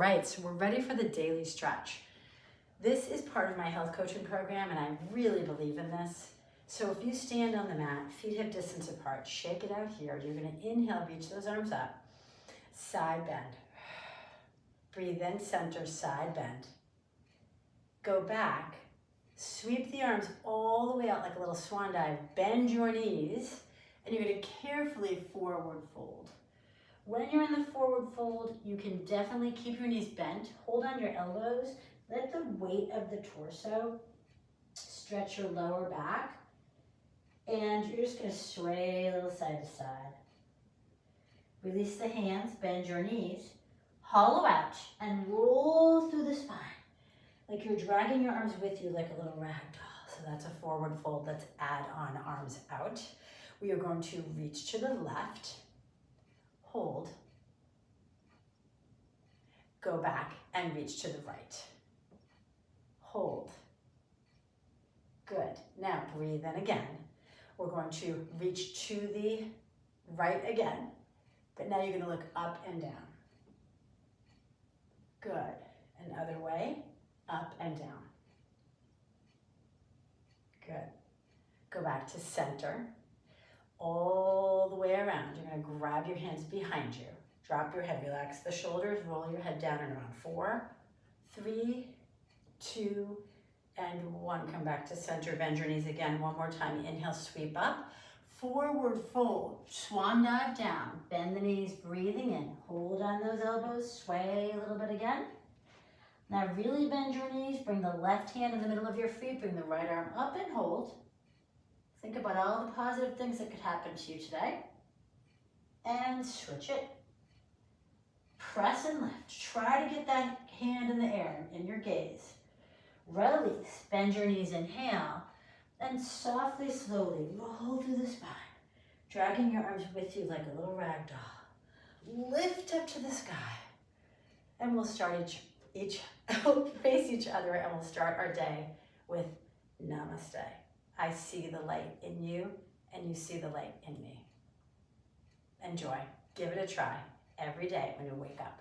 right, so we're ready for the daily stretch. This is part of my health coaching program, and I really believe in this. So if you stand on the mat, feet hip distance apart, shake it out here. You're gonna inhale, reach those arms up, side bend. Breathe in, center, side bend. Go back, sweep the arms all the way out like a little swan dive, bend your knees, and you're gonna carefully forward fold. When you're in the forward fold, you can definitely keep your knees bent, hold on your elbows, let the weight of the torso stretch your lower back, and you're just gonna sway a little side to side. Release the hands, bend your knees, hollow out, and roll through the spine. Like you're dragging your arms with you like a little rag doll. So that's a forward fold. Let's add on arms out. We are going to reach to the left, hold, go back and reach to the right. Hold. Good. Now breathe in again. We're going to reach to the right again, but now you're going to look up and down. Good. And other way, up and down. Good. Go back to center. All the way around. You're going to grab your hands behind you. Drop your head, relax the shoulders, roll your head down and around. 4, 3, 2, and 1. Come back to center, bend your knees again. One more time. Inhale, sweep up. Forward fold, swan dive down. Bend the knees, breathing in. Hold on those elbows, sway a little bit again. Now really bend your knees. Bring the left hand in the middle of your feet. Bring the right arm up and hold. Think about all the positive things that could happen to you today. And switch it. Press and lift. Try to get that hand in the air in your gaze. Release. Bend your knees, inhale. And softly, slowly roll through the spine. Dragging your arms with you like a little rag doll. Lift up to the sky. And we'll start face each other, and we'll start our day with Namaste. I see the light in you, and you see the light in me. Enjoy. Give it a try every day when you wake up.